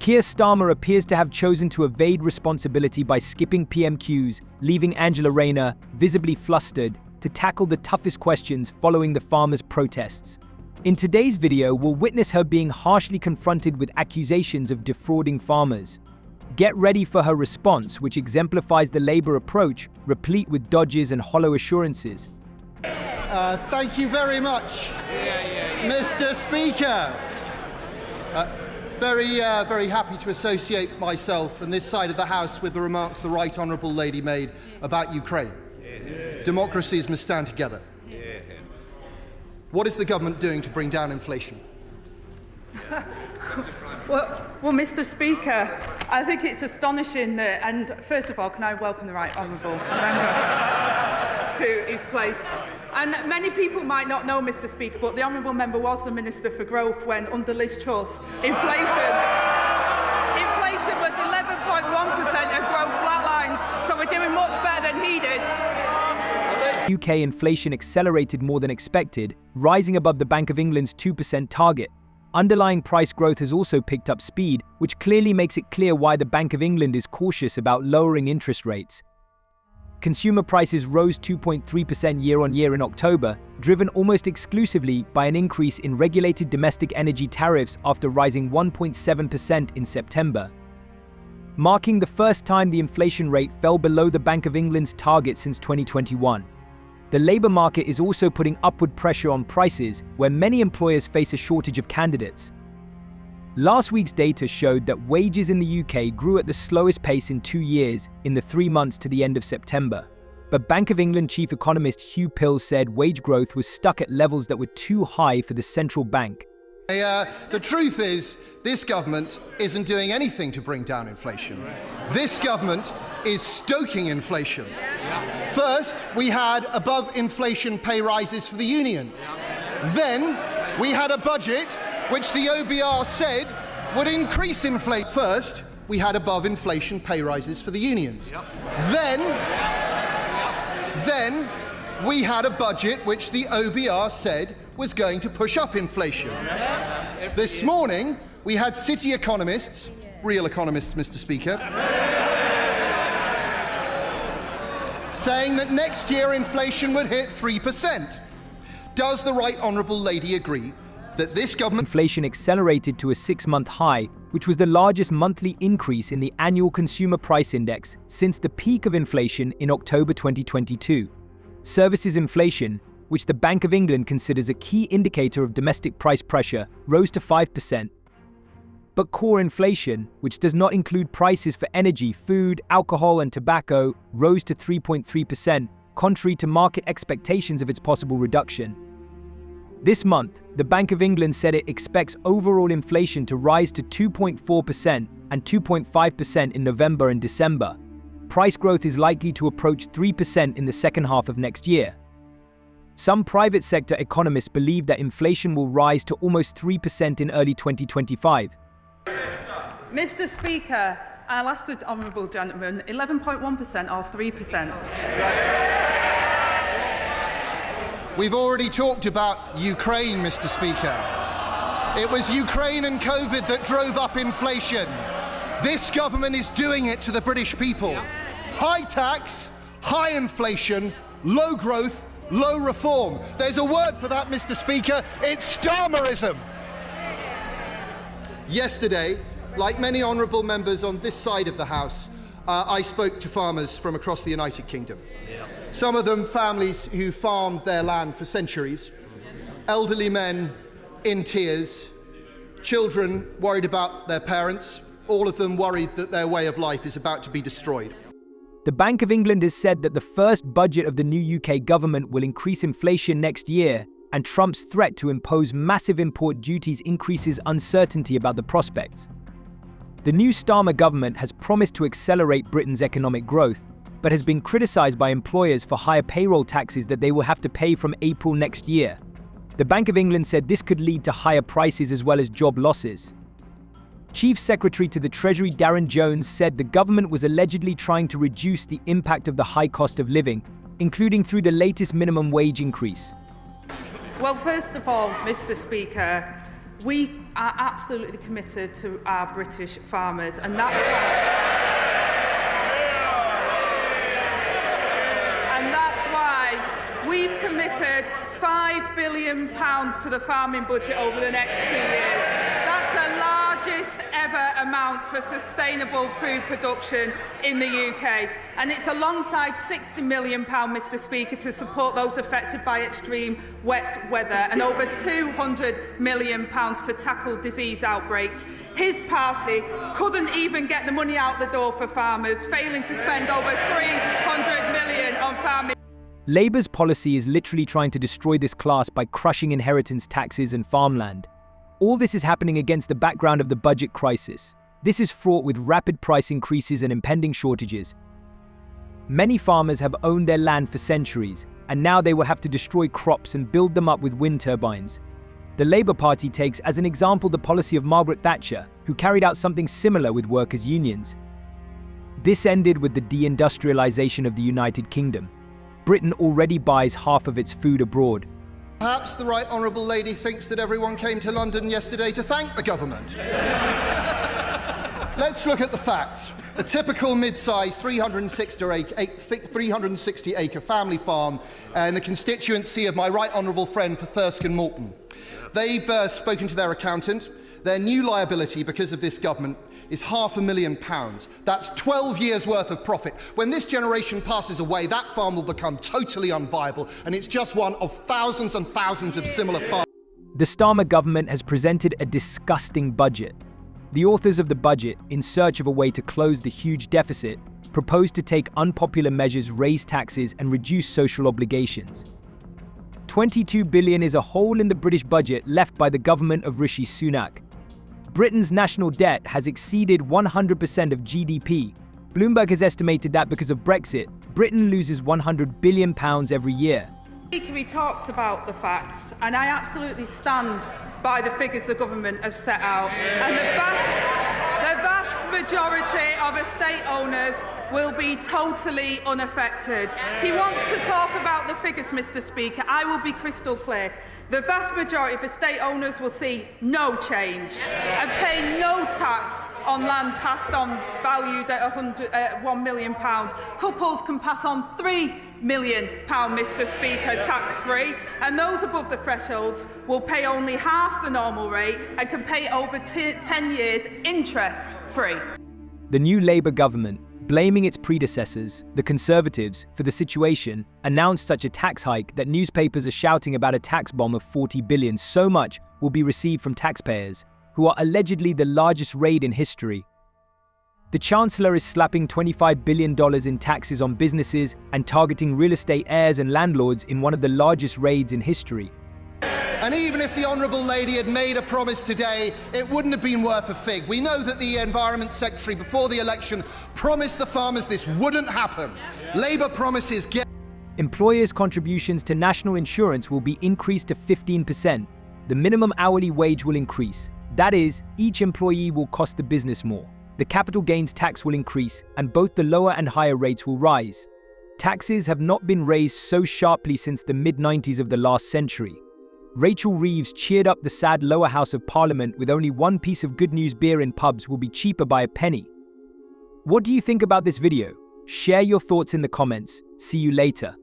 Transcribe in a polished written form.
Keir Starmer appears to have chosen to evade responsibility by skipping PMQs, leaving Angela Rayner, visibly flustered, to tackle the toughest questions following the farmers' protests. In today's video, we'll witness her being harshly confronted with accusations of defrauding farmers. Get ready for her response, which exemplifies the Labour approach, replete with dodges and hollow assurances. Thank you very much, Mr. Speaker. Very happy to associate myself and this side of the House with the remarks the Right Honourable Lady made about Ukraine. Democracies must stand together. What is the government doing to bring down inflation? Well, Mr. Speaker, I think it's astonishing that, and first of all, can I welcome the Right Honourable Member to his place? And many people might not know, Mr. Speaker, but the Honourable Member was the Minister for Growth when, under Liz Truss, inflation was 11.1% and growth flatlines, so we're doing much better than he did. UK inflation accelerated more than expected, rising above the Bank of England's 2% target. Underlying price growth has also picked up speed, which clearly makes it clear why the Bank of England is cautious about lowering interest rates. Consumer prices rose 2.3% year-on-year in October, driven almost exclusively by an increase in regulated domestic energy tariffs after rising 1.7% in September, marking the first time the inflation rate fell below the Bank of England's target since 2021. The labour market is also putting upward pressure on prices, where many employers face a shortage of candidates. Last week's data showed that wages in the UK grew at the slowest pace in 2 years in the 3 months to the end of September. But Bank of England chief economist Hugh Pill said wage growth was stuck at levels that were too high for the central bank. The truth is, this government isn't doing anything to bring down inflation. This government is stoking inflation. First, we had above-inflation pay rises for the unions. Then, we had a budget which the OBR said would increase inflation. First, we had above-inflation pay rises for the unions. Then, we had a budget which the OBR said was going to push up inflation. This morning, we had city economists, real economists, Mr. Speaker, saying that next year inflation would hit 3%. Does the Right Honourable Lady agree that this government... Inflation accelerated to a 6-month high, which was the largest monthly increase in the annual consumer price index since the peak of inflation in October 2022. Services inflation, which the Bank of England considers a key indicator of domestic price pressure, rose to 5%. But core inflation, which does not include prices for energy, food, alcohol, and tobacco, rose to 3.3%, contrary to market expectations of its possible reduction. This month, the Bank of England said it expects overall inflation to rise to 2.4% and 2.5% in November and December. Price growth is likely to approach 3% in the second half of next year. Some private sector economists believe that inflation will rise to almost 3% in early 2025. Mr. Speaker, I'll ask the honourable gentleman, 11.1% or 3%? We've already talked about Ukraine, Mr. Speaker. It was Ukraine and COVID that drove up inflation. This government is doing it to the British people. High tax, high inflation, low growth, low reform. There's a word for that, Mr. Speaker. It's Starmerism. Yesterday, like many honourable members on this side of the House, I spoke to farmers from across the United Kingdom. Some of them families who farmed their land for centuries, elderly men in tears, children worried about their parents, all of them worried that their way of life is about to be destroyed. The Bank of England has said that the first budget of the new UK government will increase inflation next year, and Trump's threat to impose massive import duties increases uncertainty about the prospects. The new Starmer government has promised to accelerate Britain's economic growth, but has been criticised by employers for higher payroll taxes that they will have to pay from April next year. The Bank of England said this could lead to higher prices as well as job losses. Chief Secretary to the Treasury Darren Jones said the government was allegedly trying to reduce the impact of the high cost of living, including through the latest minimum wage increase. Well, first of all, Mr. Speaker, We are absolutely committed to our British farmers, and that's why we've committed £5 billion to the farming budget over the next 2 years. That's the largest ever amount for sustainable food production in the UK. And it's alongside £60 million, Mr Speaker, to support those affected by extreme wet weather, and over £200 million to tackle disease outbreaks. His party couldn't even get the money out the door for farmers, failing to spend over £300 million on farming. Labour's policy is literally trying to destroy this class by crushing inheritance taxes and farmland. All this is happening against the background of the budget crisis. This is fraught with rapid price increases and impending shortages. Many farmers have owned their land for centuries, and now they will have to destroy crops and build them up with wind turbines. The Labour Party takes as an example the policy of Margaret Thatcher, who carried out something similar with workers' unions. This ended with the deindustrialisation of the United Kingdom. Britain already buys half of its food abroad. Perhaps the Right Honourable Lady thinks that everyone came to London yesterday to thank the government. Let's look at the facts. A typical mid-sized 360-acre family farm in the constituency of my Right Honourable friend for Thirsk and Moulton. They've spoken to their accountant. Their new liability because of this government is £500,000. That's 12 years' worth of profit. When this generation passes away, that farm will become totally unviable, and it's just one of thousands and thousands of similar farms. The Starmer government has presented a disgusting budget. The authors of the budget, in search of a way to close the huge deficit, proposed to take unpopular measures, raise taxes, and reduce social obligations. £22 billion is a hole in the British budget left by the government of Rishi Sunak. Britain's national debt has exceeded 100% of GDP. Bloomberg has estimated that because of Brexit, Britain loses £100 billion every year. He talks about the facts, and I absolutely stand by the figures the government has set out. And the vast majority of estate owners will be totally unaffected. He wants to talk about the figures, Mr Speaker. I will be crystal clear. The vast majority of estate owners will see no change and pay no tax on land passed on valued at £1 million. Couples can pass on £3 million, Mr Speaker, tax-free, and those above the thresholds will pay only half the normal rate and can pay over 10 years interest-free. The new Labour government, blaming its predecessors, the Conservatives, for the situation, announced such a tax hike that newspapers are shouting about a tax bomb of £40 billion. So much will be received from taxpayers, who are allegedly the largest raid in history. The Chancellor is slapping $25 billion in taxes on businesses and targeting real estate heirs and landlords in one of the largest raids in history. And even if the Honourable Lady had made a promise today, it wouldn't have been worth a fig. We know that the Environment Secretary, before the election, promised the farmers this wouldn't happen. Labour promises get... Employers' contributions to national insurance will be increased to 15%. The minimum hourly wage will increase. That is, each employee will cost the business more. The capital gains tax will increase, and both the lower and higher rates will rise. Taxes have not been raised so sharply since the mid-90s of the last century. Rachel Reeves cheered up the sad lower house of Parliament with only one piece of good news: beer in pubs will be cheaper by a penny. What do you think about this video? Share your thoughts in the comments. See you later.